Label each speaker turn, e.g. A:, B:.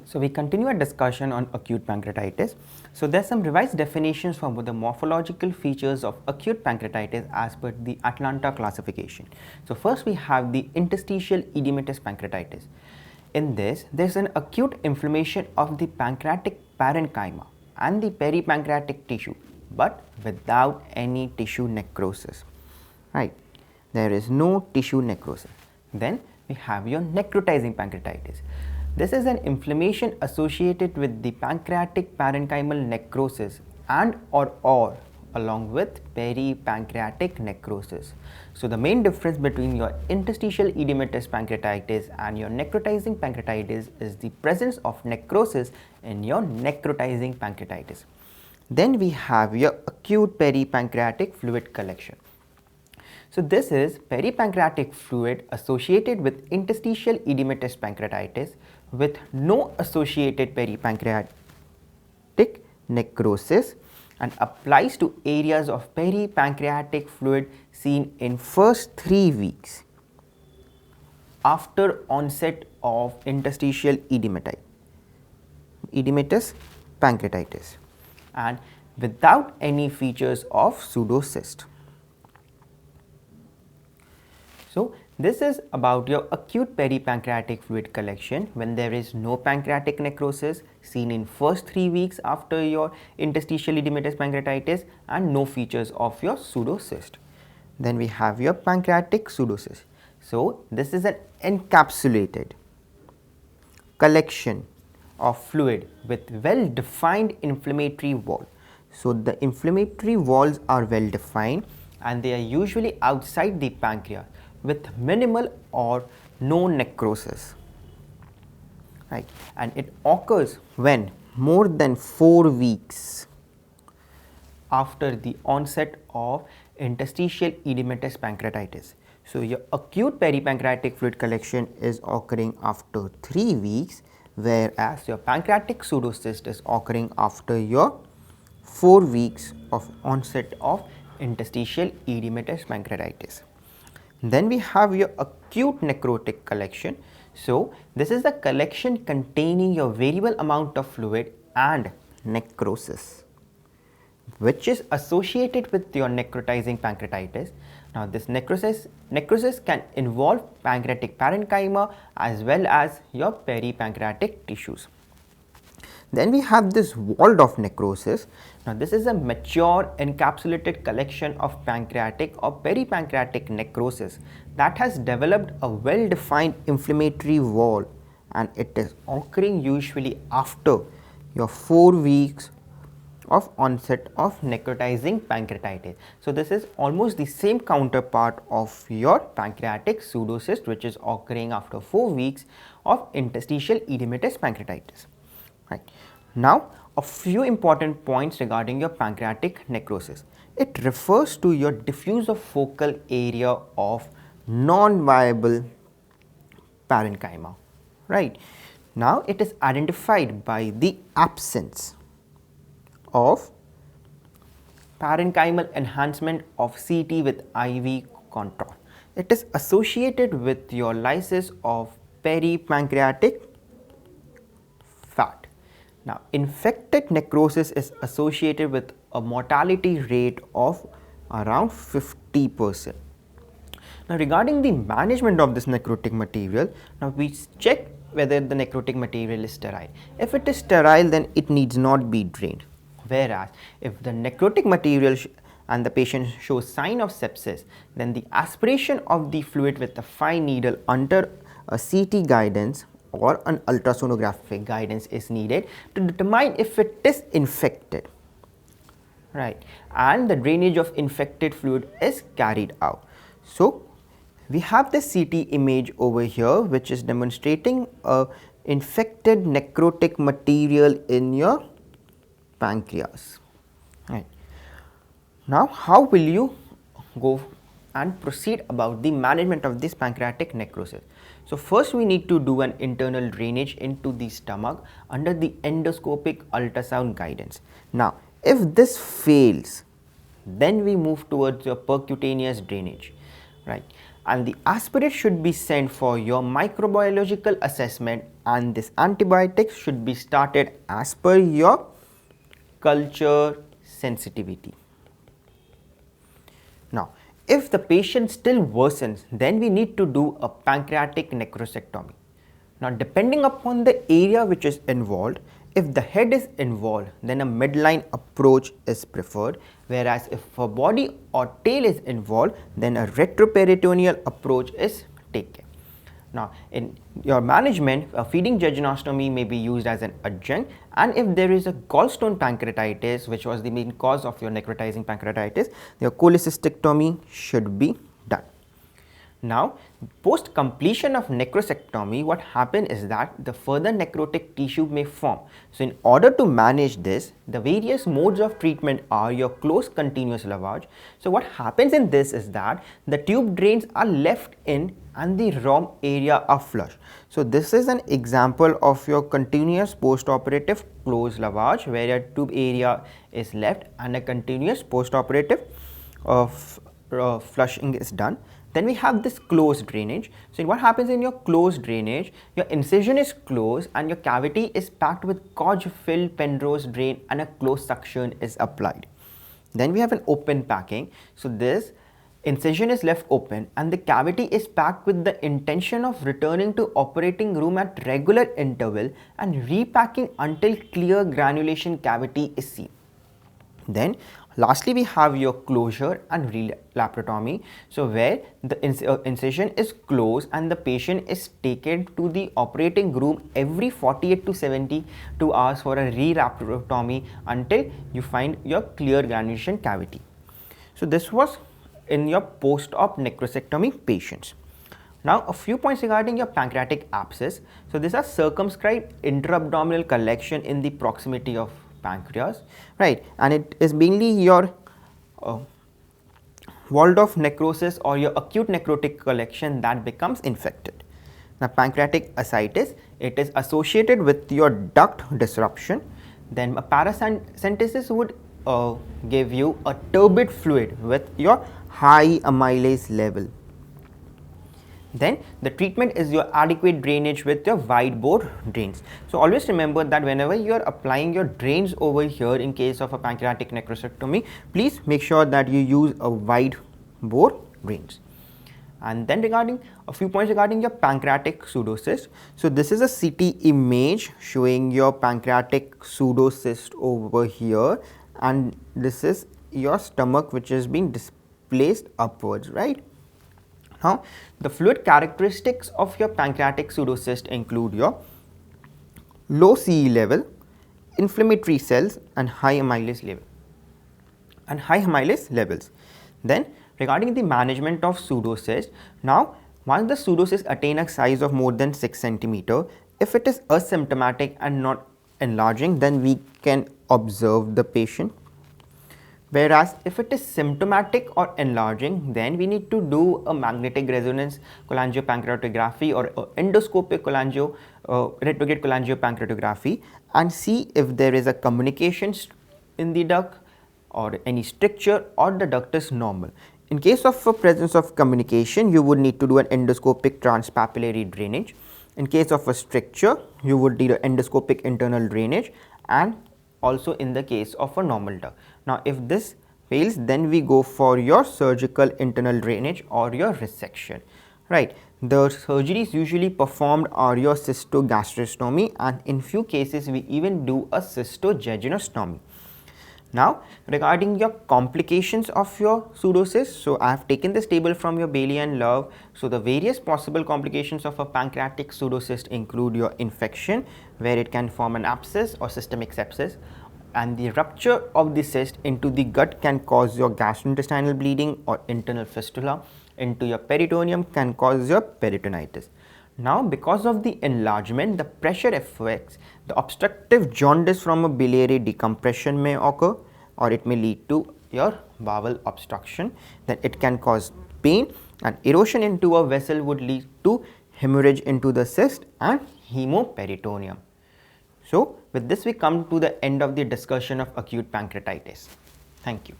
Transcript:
A: So we continue our discussion on acute pancreatitis. So there's some revised definitions for the morphological features of acute pancreatitis as per the Atlanta classification. So first we have the interstitial edematous pancreatitis. In this, there's an acute inflammation of the pancreatic parenchyma and the peripancreatic tissue, but without any tissue necrosis. Right? There is no tissue necrosis. Then we have your necrotizing pancreatitis. This is an inflammation associated with the pancreatic parenchymal necrosis and or along with peripancreatic necrosis. So the main difference between your interstitial edematous pancreatitis and your necrotizing pancreatitis is the presence of necrosis in your necrotizing pancreatitis. Then we have your acute peripancreatic fluid collection. So this is peripancreatic fluid associated with interstitial edematous pancreatitis with no associated peripancreatic necrosis and applies to areas of peripancreatic fluid seen in first 3 weeks after onset of interstitial edematous pancreatitis and without any features of pseudocyst. So this is about your acute peripancreatic fluid collection when there is no pancreatic necrosis seen in first 3 weeks after your interstitial edematous pancreatitis and no features of your pseudocyst. Then we have your pancreatic pseudocyst. So this is an encapsulated collection of fluid with well defined inflammatory wall. So the inflammatory walls are well defined and they are usually outside the pancreas with minimal or no necrosis, right? And it occurs when more than 4 weeks after the onset of interstitial edematous pancreatitis. So your acute peripancreatic fluid collection is occurring after 3 weeks, whereas your pancreatic pseudocyst is occurring after your 4 weeks of onset of interstitial edematous pancreatitis. Then we have your acute necrotic collection. So this is the collection containing your variable amount of fluid and necrosis, which is associated with your necrotizing pancreatitis. Now this necrosis can involve pancreatic parenchyma as well as your peripancreatic tissues. Then we have this walled off necrosis. Now this is a mature encapsulated collection of pancreatic or peripancreatic necrosis that has developed a well defined inflammatory wall and it is occurring usually after your 4 weeks of onset of necrotizing pancreatitis. So this is almost the same counterpart of your pancreatic pseudocyst, which is occurring after 4 weeks of interstitial edematous pancreatitis. Right. Now a few important points regarding your pancreatic necrosis. It refers to your diffuse or focal area of non-viable parenchyma, right? Now it is identified by the absence of parenchymal enhancement of CT with IV control. It is associated with your lysis of peripancreatic fat. Now infected necrosis is associated with a mortality rate of around 50%. Now regarding the management of this necrotic material, now we check whether the necrotic material is sterile. If it is sterile, then it needs not be drained. Whereas if the necrotic material and the patient shows sign of sepsis, then the aspiration of the fluid with a fine needle under a CT guidance or an ultrasonographic guidance is needed to determine if it is infected, right? And the drainage of infected fluid is carried out. So we have the CT image over here, which is demonstrating a infected necrotic material in your pancreas, right? Now how will you go and proceed about the management of this pancreatic necrosis? So first we need to do an internal drainage into the stomach under the endoscopic ultrasound guidance. Now if this fails, then we move towards your percutaneous drainage, right? and the aspirate should be sent for your microbiological assessment, and this antibiotics should be started as per your culture sensitivity. Now, if the patient still worsens, then we need to do a pancreatic necrosectomy. Now, depending upon the area which is involved, if the head is involved, then a midline approach is preferred, whereas if a body or tail is involved, then a retroperitoneal approach is taken. Now, in your management, a feeding jejunostomy may be used as an adjunct, and if there is a gallstone pancreatitis, which was the main cause of your necrotizing pancreatitis, your cholecystectomy should be done. Now, post completion of necrosectomy, what happens is that the further necrotic tissue may form. So, in order to manage this, the various modes of treatment are your closed continuous lavage. So, what happens in this is that the tube drains are left in and the ROM area are flush. So, this is an example of your continuous post-operative closed lavage, where your tube area is left and a continuous post-operative flushing is done. Then we have this closed drainage. So, what happens in your closed drainage, your incision is closed and your cavity is packed with Codge filled Penrose drain and a closed suction is applied. Then we have an open packing. So, this incision is left open and the cavity is packed with the intention of returning to operating room at regular interval and repacking until clear granulation cavity is seen. Then lastly, we have your closure and relaparotomy. So, where the incision is closed and the patient is taken to the operating room every 48 to 72 hours for a relaparotomy until you find your clear granulation cavity. So, this was in your post-op necrosectomy patients. Now, a few points regarding your pancreatic abscess. So, these are circumscribed intra-abdominal collection in the proximity of pancreas, right, and it is mainly your walled-off necrosis or your acute necrotic collection that becomes infected. Now, pancreatic ascites, it is associated with your duct disruption. Then a paracentesis would give you a turbid fluid with your high amylase level. Then the treatment is your adequate drainage with your wide bore drains. So, always remember that whenever you are applying your drains over here in case of a pancreatic necrosectomy, please make sure that you use a wide bore drains. And then regarding a few points regarding your pancreatic pseudocyst. So, this is a CT image showing your pancreatic pseudocyst over here, and this is your stomach which is being displaced upwards, right. Now, the fluid characteristics of your pancreatic pseudocyst include your low CE level, inflammatory cells and high amylase levels. Then regarding the management of pseudocyst, now once the pseudocyst attain a size of more than 6 cm, if it is asymptomatic and not enlarging, then we can observe the patient. Whereas if it is symptomatic or enlarging, then we need to do a magnetic resonance cholangiopancreatography or endoscopic retrograde cholangiopancreatography and see if there is a communication in the duct or any stricture or the duct is normal. In case of a presence of communication, you would need to do an endoscopic transpapillary drainage. In case of a stricture, you would need an endoscopic internal drainage, and also in the case of a normal duct. Now, if this fails, then we go for your surgical internal drainage or your resection, right. The surgeries usually performed are your cystogastrostomy, and in few cases we even do a cystojejunostomy. Now, regarding your complications of your pseudocyst, so I have taken this table from your Bailey and Love. So, the various possible complications of a pancreatic pseudocyst include your infection, where it can form an abscess or systemic sepsis, and the rupture of the cyst into the gut can cause your gastrointestinal bleeding or internal fistula. Into your peritoneum can cause your peritonitis. Now, because of the enlargement, the pressure effects, the obstructive jaundice from a biliary decompression may occur, or it may lead to your bowel obstruction. Then it can cause pain, and erosion into a vessel would lead to hemorrhage into the cyst and hemoperitoneum. So, with this we come to the end of the discussion of acute pancreatitis. Thank you.